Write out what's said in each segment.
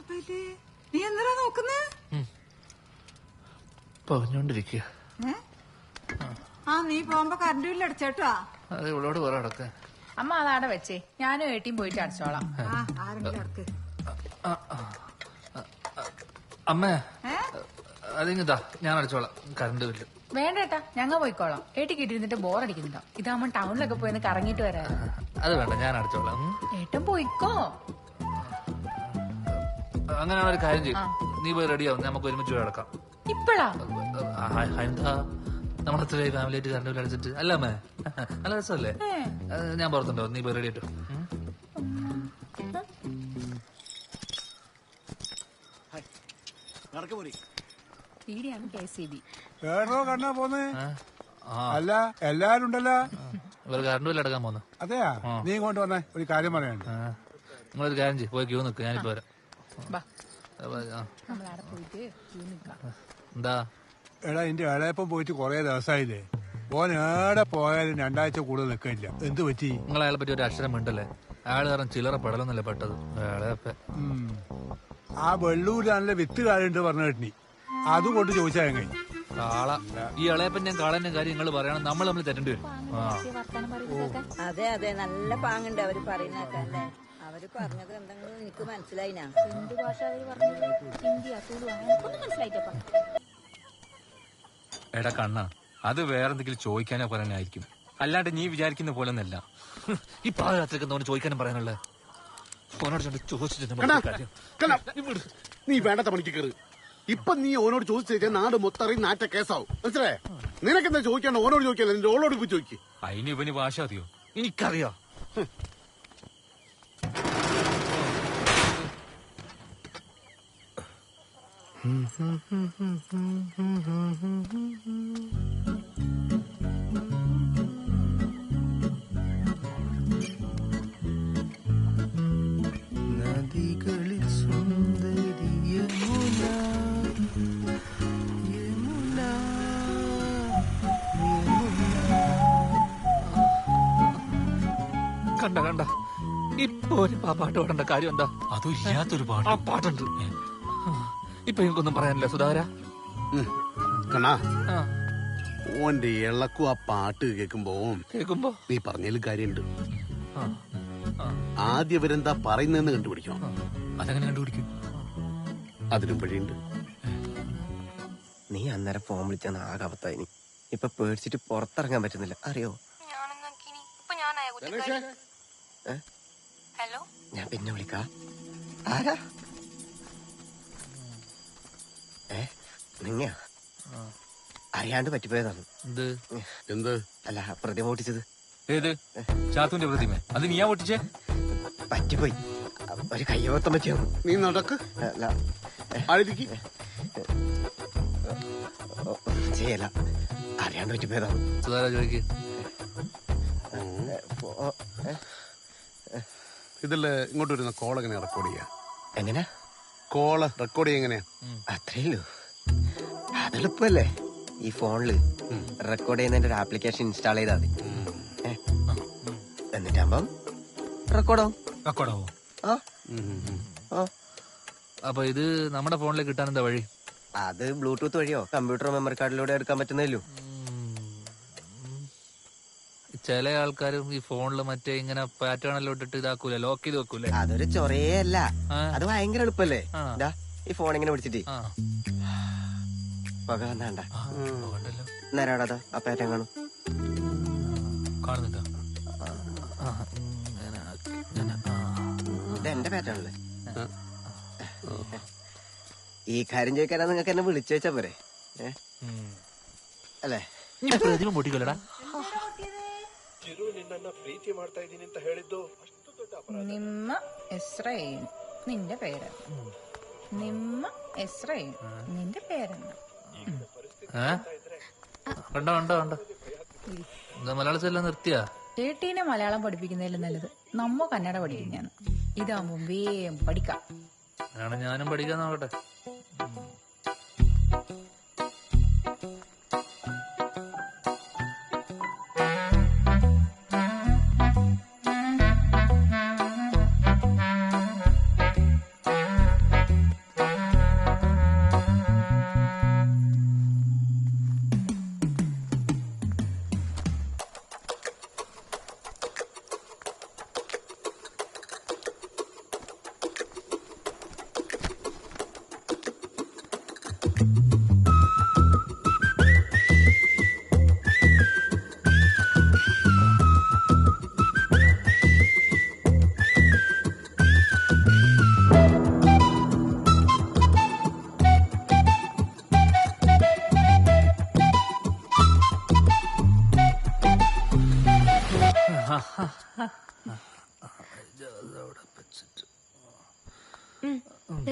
നീ എന്തിനാ നോക്കുന്നേ? പറഞ്ഞോണ്ടിരിക്കുക. നീ പോകുമ്പോ കറണ്ട് ബില്ല് അടച്ചേട്ടാ. അത് ഇവളോട് പറ അടക്കാൻ. അമ്മ അതാടെ വെച്ചേ, ഞാനും ഏട്ടിയും പോയിട്ട് അടച്ചോളാം. ആരെങ്കിലും അടക്ക്. അമ്മേ അതിങ്ങതാ, ഞാൻ അടച്ചോളാം കറണ്ട് ബില്ല്. വേണ്ടേട്ടാ, ഞങ്ങൾ പോയിക്കോളാം. ഏട്ടി കിട്ടിയിരുന്നിട്ട് ബോറടിക്കുന്നുണ്ടോ? ഇതാവുമ്പോ ടൗണിലൊക്കെ പോയി കറങ്ങിട്ട് വരാ. അത് വേണ്ട, ഞാൻ അടച്ചോളാം. ഏട്ടൻ പോയിക്കോ. അങ്ങനെയാണ് ഒരു കാര്യം ചെയ്യും, നീ പോയി റെഡിയാവും, നമുക്ക് ഒരുമിച്ച് പോയി അടക്കാം. ഇപ്പഴാ? എന്താ നമ്മുടെ അത്ര ഫാമിലി ആയിട്ട് കറണ്ട് ബില്ല് അടച്ചിട്ട് അല്ല അമ്മേ, നല്ല രസമല്ലേ? ഞാൻ പുറത്തുണ്ടോ, നീ പോയി റെഡി ആയിട്ടോ. കണ്ണാ പോന്നേ? അല്ല എല്ലാരും ഉണ്ടല്ലോ. ഇവർ കറണ്ട് ബില്ല് അടക്കാൻ പോന്നു. അതെയാ, നീ ഇങ്ങോട്ട് വന്നേ, ഒരു കാര്യം പറയാനുണ്ട്. നിങ്ങളൊരു കാര്യം ചെയ്യും, പോയി ക്യൂ നിൽക്ക്, ഞാനിപ്പോ വരാം. എന്താ എടാ, എന്റെ ഇളയപ്പം പോയിട്ട് കൊറേ ദിവസമായില്ലേ. ഓൻ ഏടെ പോയാലും 2 ആഴ്ച കൂടുതൽ നിൽക്കില്ല. എന്ത് പറ്റി? നിങ്ങൾ അയാളെ പറ്റി ഒരു അക്ഷരം മിണ്ടല്ലേ? അയാൾ കാരണം ചില്ലറ പടലൊന്നല്ലേ പെട്ടത്. ആ വെള്ളൂരാണല്ലേ വിത്ത് കാലുണ്ട് പറഞ്ഞ കേട്ടിനി, അതുകൊണ്ട് ചോദിച്ചാ കഴിഞ്ഞു. കാള ഈ ഇളയപ്പന്റെയും കാളന്റെയും കാര്യം നിങ്ങൾ പറയണം, നമ്മൾ തമ്മിൽ തെറ്റേണ്ടി വരും. അതെ അതെ, നല്ല പാങ്ങുണ്ട് അവര് പറയുന്നൊക്കെ അല്ലേ. അവര് പറഞ്ഞത് എന്തെങ്കിലും എനിക്ക് മനസ്സിലായിനാ. എന്ത് ഭാഷ അവര് പറഞ്ഞത്? ഹിന്ദിയാ, തുളു, അങ്ങനെയൊന്നും മനസ്സിലായിട്ടപ്പാ. എടാ കണ്ണ, അത് വേറെന്തെങ്കിലും ചോദിക്കാനോ പറയാനായിരിക്കും, അല്ലാണ്ട് നീ വിചാരിക്കുന്ന പോലെ ഒന്നല്ല. ഈ പാതിരാത്രിക്ക് എന്താണ് ചോദിക്കാനും പറയാനുള്ളത്? നീ വേണ്ടത്ത പണിക്ക് കയറി. ഇപ്പൊ നീ ഓനോട് ചോദിച്ചു നാട് മൊത്തം നാറ്റ കേസാവും, മനസ്സിലായേ? നിനക്കെന്താ ചോദിക്കാണ്ട് ഓനോട് ചോദിക്കാല്ലോ, നിന്റെ ഓളോട് പോയി ചോദിക്കും. അതിന് ഇവന് ഭാഷ അറിയോ? എനിക്കറിയാം. നദികളിൽ സുന്ദരിയ യമുന, യമുന, കണ്ട കണ്ട, ഇപ്പൊ ഒരു പാട്ട് പാടേണ്ട കാര്യം എന്താ? അതും ഇല്ലാത്തൊരു പാട്ട്. ആ പാട്ടുണ്ട്. ഇപ്പൊ എനിക്കൊന്നും പറയാനില്ല സുധാര. കണ്ണാ, ഓന്റെ ഇളക്കും ആ പാട്ട് കേൾക്കുമ്പോ നീ പറഞ്ഞതിൽ കാര്യമുണ്ട്. ആദ്യം അവരെന്താ പറയുന്നതെന്ന് കണ്ടുപിടിക്കണം. അതെങ്ങനെ കണ്ടുപിടിക്കും? അതിനും വഴിയുണ്ട്. നീ അന്നേരം ഫോൺ വിളിച്ചാൽ ആകാപത്തായിനി. ഇപ്പൊ പേടിച്ചിട്ട് പുറത്തിറങ്ങാൻ പറ്റുന്നില്ല, അറിയോ? ഹലോ, ഞാൻ പിന്നെ വിളിക്കാ. ആരാ? നിങ്ങ അറിയാണ്ട് പറ്റിപ്പോയതാണ്. എന്ത്? അല്ല, പ്രതിമ പൊട്ടിച്ചത്. ഏത് ചാത്തുന്റെ പ്രതിമ? അത് നീയാ പൊട്ടിച്ചേ? പറ്റിപ്പോയി, ഒരു കയ്യോത്തം പറ്റിയോ. നീ നടക്ക്. അല്ല, ചെയ്യല, അറിയാണ്ട് പറ്റിപ്പോയതാണ്. സുധാര ചോദിക്ക്. ഇതില് ഇങ്ങോട്ട് വരുന്ന കോൾ എങ്ങനെയാ റെക്കോർഡ് ചെയ്യാ? എങ്ങനെയാ കോള് റെക്കോർഡ് ചെയ്യാ? എങ്ങനെയാ? അത്രയുള്ളൂ, അതെളുപ്പല്ലേ. ഈ ഫോണില് റെക്കോർഡ് ചെയ്യുന്നതിന്റെ ഒരു ആപ്ലിക്കേഷൻ ഇൻസ്റ്റാൾ ചെയ്താൽ മതി. എന്നിട്ടാകുമ്പം റെക്കോർഡാവും. അപ്പൊ ഇത് നമ്മുടെ ഫോണിലേക്ക് കിട്ടാൻ എന്താ വഴി? അത് ബ്ലൂടൂത്ത് വഴിയോ കമ്പ്യൂട്ടർ മെമ്മറി കാർഡിലൂടെ എടുക്കാൻ പറ്റുന്നല്ലോ. ചില ആൾക്കാരും ഈ ഫോണില് മറ്റേ ഇങ്ങനെ പാറ്റേൺ ഇട്ടിട്ട് ഇതാക്കൂല, ലോക്ക് ചെയ്ത് വെക്കൂലേ? അതൊരു ചൊറയേ അല്ല, അത് ഭയങ്കര എളുപ്പല്ലേ. ഈ ഫോൺ ഇങ്ങനെ പിടിച്ചിട്ട് പക വന്നാണ്ട നേരാടാ ആ പാറ്റേൺ കാണും. കാണുന്നുണ്ടോ? ഇത് എന്റെ പാറ്റേൺ അല്ലേ? ഈ കാര്യം ചോദിക്കാനാ നിങ്ങൾക്ക് എന്നെ വിളിച്ചു വെച്ചാ പോരെ? ಅಲ್ಲೇ ಪ್ರತಿಮೆ ಮುಟ್ಟಿಕೊಳ್ಳಡ ಪ್ರೀತಿ ಮಾಡ್ತಾ ಇದ್ದೀನಿ ಅಂತ ಹೇಳಿದ್ದು ಅಷ್ಟು ದೊಡ್ಡ ಅಪರಾಧ. ನಿಮ್ಮ ಹೆಸರೇನು? ನಿന്റെ പേര്? ನಿಮ್ಮ ಹೆಸರೇನು? നിന്റെ പേരെന്താ? കണ്ടോ കണ്ടോ കണ്ടോ എന്താ മലയാളത്തിലെല്ലാം നിർത്തിയാ? ഏട്ടീനെ മലയാളം പഠിപ്പിക്കുന്നതിലും നല്ലത് നമ്മ കന്നഡ പഠിക്കുന്നതാണ്. ഇതാകുമ്പോ വേഗം പഠിക്കാം. ഞാനും പഠിക്കാൻ നോക്കട്ടെ.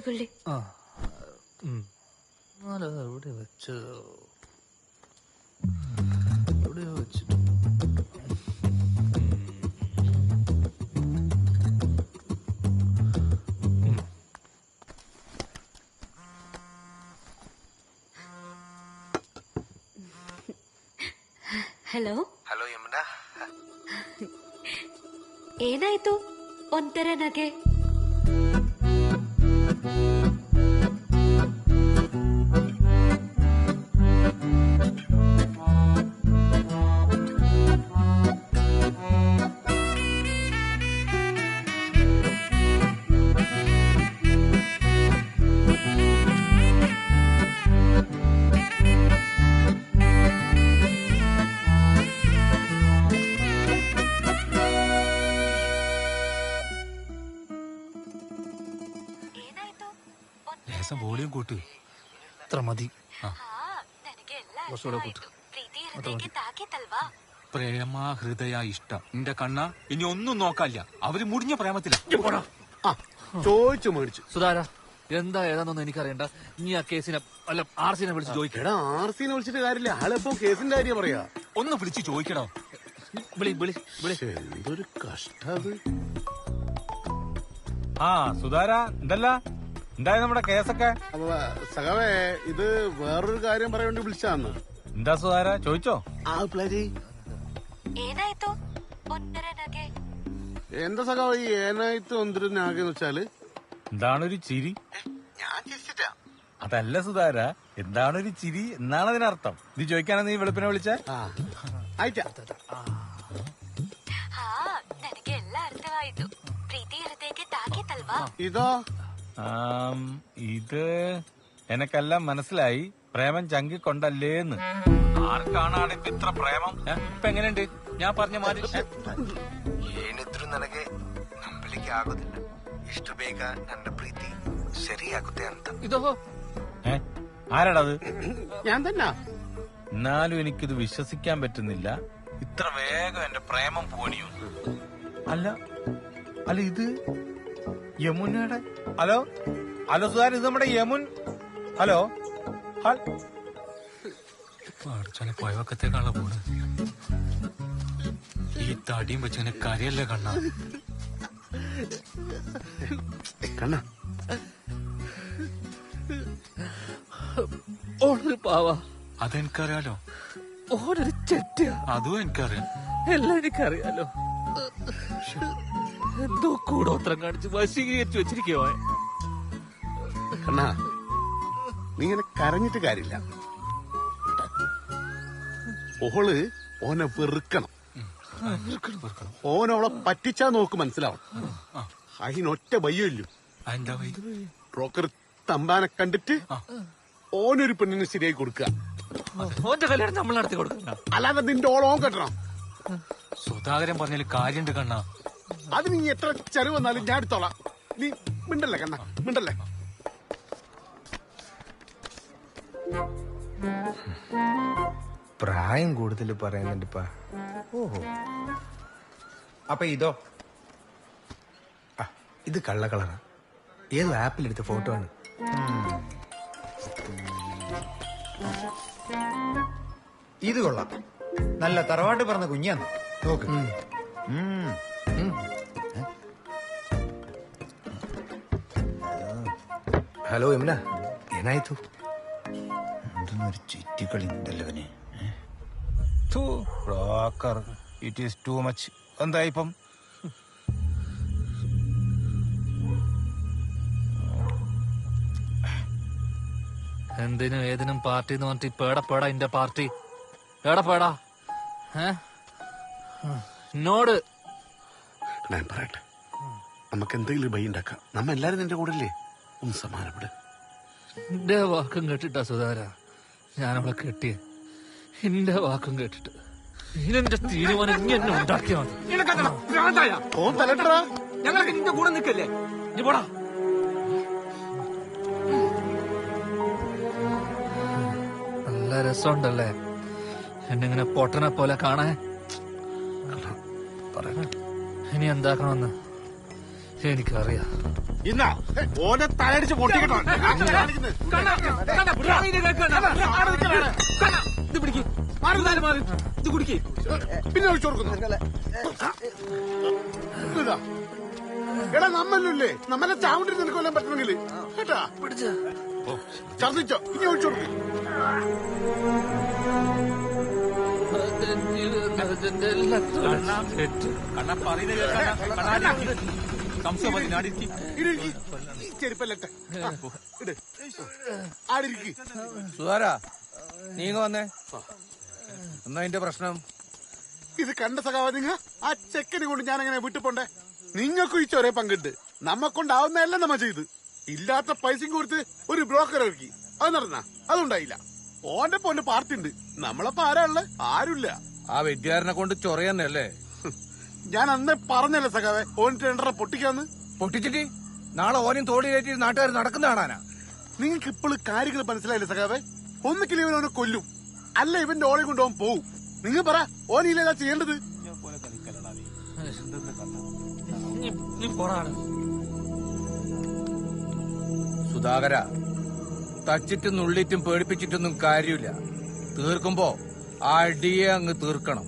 ഗുള്ളി എവിടെ വെച്ചതോ എവിടെയോ വെച്ചിട്ട് ಹಲೋ ಹಲೋ ಯಮುನ, ಏನಾಯ್ತು ಒಂಥರ ನಗೆ? ലേശം വോളിയം കൂട്ട്. ഇത്ര മതി. പ്രേമ ഹൃദയ ഇഷ്ടം എന്റെ കണ്ണ ഇനി ഒന്നും നോക്കാല്ല. അവര് മുടിഞ്ഞ പ്രേമത്തില. ചോദിച്ചു മേടിച്ചു. സുധാര എന്താ ഏതാന്നൊന്നും എനിക്കറിയണ്ട. നീ ആ കേസിനെ അല്ല ആർസിനെ വിളിച്ച് ചോദിക്കണം. എടാ ആർസിനെ വിളിച്ചിട്ട് കാര്യമില്ല. ആളിപ്പോ കേസിന്റെ കാര്യം പറയാ. ഒന്ന് വിളിച്ച് ചോദിക്കണോ? വിളി വിളി വിളി. എന്തൊരു കഷ്ടത്. ആ സുധാര എന്തല്ല എന്തായി നമ്മുടെ കേസൊക്കെ? അപ്പൊ സഖാവേ, ഇത് വേറൊരു കാര്യം പറയാൻ വേണ്ടി വിളിച്ചാന്ന്. എന്താ സുധാര ചോദിച്ചോ? ആ പിള്ളേര് ಏನಾಯ್ತು ಒಂಥರ ನಗೆ? എന്താ സഖാവ് ഈ ഏനായിട്ട് ഒന്നിരുന്നാകെന്ന് വെച്ചാല് എന്താണൊരു ചിരി? ഞാൻ ചിരിച്ചിട്ടാ. അതല്ല സുധാര, എന്താണൊരു ചിരി എന്നാണ് അതിനർത്ഥം. ഇത് ചോദിക്കാനാ നീ വെളുപ്പിനെ വിളിച്ച? ആയിട്ടാ. ಹಾ ನನಗೆ ಎಲ್ಲ ಅರ್ಥವಾಯಿತು. ಪ್ರೀತಿ ಹೃದಯಕ್ಕೆ ತಾಕೀತಲ್ವಾ? ഇതോ ഇത് എനക്കെല്ലാം മനസ്സിലായി. പ്രേമം ചങ്കി കൊണ്ടല്ലേന്ന്. ആർക്കാണ് ഇപ്പൊ ഇത്ര പ്രേമം? ഇപ്പൊ എങ്ങനെയുണ്ട് ഞാൻ പറഞ്ഞ മാതിരി? ಏನಿದ್ರು ನನಗೆ ನಂಬಲಿಕ್ಕೆ ಆಗೋದಿಲ್ಲ. ಇಷ್ಟು ಬೇಗ ನನ್ನ ಪ್ರೀತಿ ಸರಿಯಾಗುತ್ತೆ ಅಂತ. ഇതോ ആരാടത്? ഞാൻ തന്നെ. എന്നാലും എനിക്കിത് വിശ്വസിക്കാൻ പറ്റുന്നില്ല. ഇത്ര വേഗം എന്റെ പ്രേമം പോണിയോ? അല്ല അല്ല ഇത് യമുനയുടെ. ഹലോ ഹലോ സുധാരൻ, ഇത് നമ്മുടെ യമുൻ. ഹലോ ചില പഴവക്കത്തേക്കാണല്ലോ പോണ്. ഈ തടിയും വെച്ച് കരയല്ലേ കണ്ണ? കണ്ണ ഓളൊരു പാവ. അതെനിക്കറിയാലോ. ഓനൊരു ചെറ്റ. അതും എനിക്കറിയാം. എല്ലാം എനിക്കറിയാലോ. എന്തോ കൂടോത്രം കാണിച്ച് വശീകരിച്ചു വെച്ചിരിക്കോ. കണ്ണ നീ ഇങ്ങനെ കരഞ്ഞിട്ട് കാര്യമില്ല. ഓള് ഓനെ വെറുക്കണം. ഓനോളെ പറ്റിച്ചാ നോക്ക് മനസ്സിലാവണം. അതിനൊറ്റ വയ്യല്ലോ. എന്താ ബ്രോക്കർ തമ്പാനെ കണ്ടിട്ട് ഓനൊരു പെണ്ണിന് ശരിയായി കൊടുക്കുക. ഓന്റെ കല്യാണം നമ്മൾ നടത്തി കൊടുക്കണ്ട. അല്ലാതെ നിന്റെ ഓളോൻ കെട്ടണം. സുധാകരൻ പറഞ്ഞാല് കാര്യണ്ട് കണ്ണ. അത് നീ എത്ര ചെലവ് വന്നാലും ഞാൻ എടുത്തോളാം. നീ മിണ്ടല്ലേ കണ്ണ, മിണ്ടല്ലേ. പ്രായം കൂടുതൽ പറയുന്നുണ്ടിപ്പാ. ഓഹോ, അപ്പൊ ഇതോ? ഇത് കള്ള കളറാ. ഏത് ആപ്പിലെടുത്ത ഫോട്ടോ ആണ്? ഇത് കൊള്ളാം. നല്ല തറവാട്ട് പറഞ്ഞ കുഞ്ഞാന്ന് നോക്ക്. ഹലോ യമുന, ಏನಾಯ್ತು? എന്തൊന്നൊരു ചുറ്റിക്കളി ഉണ്ടല്ലോ. Broker, it is too much. എന്താ ഇപ്പം? എന്തിനും ഏതിനും പാർട്ടി എന്ന് പറഞ്ഞിട്ട് പേടപ്പേടാ ഇന്റെ പാർട്ടി. പേടപ്പേടാ എന്നോട്. ഞാൻ പറയട്ടെ, നമുക്ക് എന്തെങ്കിലും ഭയ ഉണ്ടാക്കാം. നമ്മ എല്ലാരും നിന്റെ കൂടെ അല്ലേ? ഒന്ന് സമാനപ്പെട്. എന്റെ വാക്കും കേട്ടിട്ടാ സുധാര ഞാനവളെ കെട്ടിയ. എന്റെ വാക്കും കേട്ടിട്ട് ഇതിന്റെ തീരുമാനം ഇനി എന്നെ ഉണ്ടാക്കിയാ മതി. ഓൻ തലട്ടറാ. ഞങ്ങളൊക്കെ നിന്റെ കൂടെ നിൽക്കല്ലേ? നീ പോടാ. നല്ല രസമുണ്ടല്ലേ എന്നെങ്ങനെ പൊട്ടനെ പോലെ കാണാൻ. ഇനി എന്താക്കണമെന്ന് എനിക്കറിയാം. ഇന്നാ ഓനെ തലടിച്ച് പൊട്ടിക്കട്ടോ. പിന്നെ ഒഴിച്ചു കൊടുക്കുന്നു. എടാ നമ്മല്ലേ നമ്മളെ ചാവിണ്ടി നിനക്ക് കൊല്ലാൻ പറ്റണമെങ്കിൽ കേട്ടാ ഛർദിച്ചോ. ഇനി ഒഴിച്ചു കൊടുക്കും. ചെരുപ്പല്ലട്ടെ ആടിരിക്കും. സുധാരാ നീങ്ങ വന്നേ. എന്നാ അതിന്റെ പ്രശ്നം? ഇത് കണ്ട സഖാവ നിങ്ങ ആ ചെക്കനെ കൊണ്ട് ഞാൻ അങ്ങനെ വിട്ടു പോണ്ടേ? നിങ്ങൾക്കും ഈ ചൊരേ പങ്കുണ്ട്. നമ്മക്കൊണ്ടാവുന്നതല്ല നമ്മ ചെയ്ത്. ഇല്ലാത്ത പൈസയും കൊടുത്ത് ഒരു ബ്രോക്കർ ഇറക്കി. അത് നടന്ന അതുണ്ടായില്ല. ഓന്റെ പോന്റെ പാർട്ടി ഉണ്ട്. നമ്മളപ്പോ ആരാ ഉള്ളത്? ആരുമില്ല. ആ വിദ്യാരനെ കൊണ്ട് ചൊറയന്നല്ലേ? ഞാൻ അന്നേ പറഞ്ഞല്ലേ സഖാവെ ഓൻ ടെൻഡറെ പൊട്ടിക്കാന്ന്. പൊട്ടിച്ചിട്ട് നാളെ ഓനും തോടി കയറ്റി നാട്ടുകാർ നടക്കുന്ന കാണാനാ? നിങ്ങൾക്ക് ഇപ്പോഴും കാര്യങ്ങൾ മനസ്സിലായില്ലേ സഖാവെ? ഒന്നിക്കില്ല ഇവൻ അവനെ കൊല്ലും, അല്ല ഇവന്റെ ഓളെ കൊണ്ട് ഓൻ പോവും. നിങ്ങൾ പറ ഓനില്ല ചെയ്യേണ്ടത്? സുധാകര, തച്ചിട്ടും നുള്ളിറ്റും പേടിപ്പിച്ചിട്ടൊന്നും കാര്യമില്ല. തീർക്കുമ്പോ ആ അടിയെ അങ്ങ് തീർക്കണം.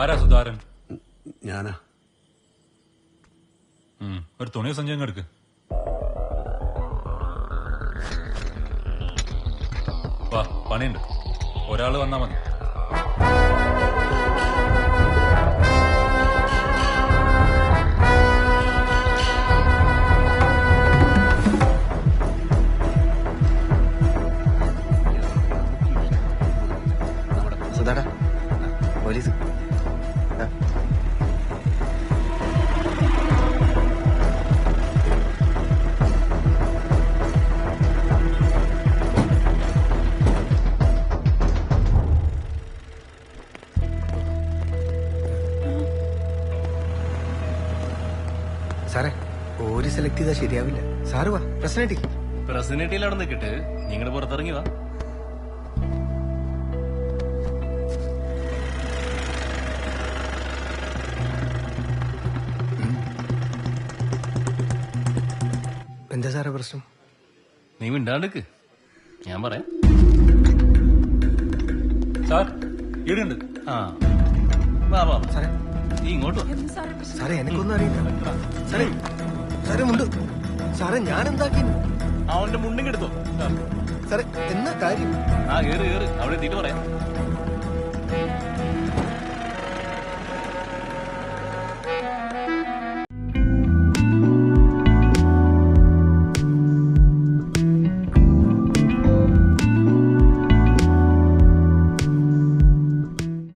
ആരാ സുധാരൻ? ഞാനാ. ഒരു തുണിയോ സഞ്ചയം എടുക്ക്. വാ, പണിയുണ്ട്. ഒരാള് വന്നാ മതി. സുധാടാ പോലീസ്. സാറേ ഓര് സെലക്ട് ചെയ്താൽ ശരിയാവില്ല. സാറ് വാ പ്രസിഡന്റ്. പ്രസിഡന്റിൽ അവിടെ നിൽക്കിട്ട് നിങ്ങൾ പുറത്തിറങ്ങി വാ. എന്താ സാറേ പ്രശ്നം? നീ മിണ്ടാണ്ടിക്ക്, ഞാൻ പറയാം. സാർ ഇടുണ്ട്. ആ വാ വാ സാറേ നീ ഇങ്ങോട്ട് വാ. സാറേ എനിക്കൊന്നും അറിയില്ല. സാറേ സാറേ മുണ്ട്. സാറേ ഞാൻ എന്താക്കി? അവന്റെ മുണ്ടിങ് എടുത്തോ. സാറേ എന്നാ കാര്യം? ആ കേറ് കേറ്, അവിടെ എത്തിയിട്ട് പറയാം.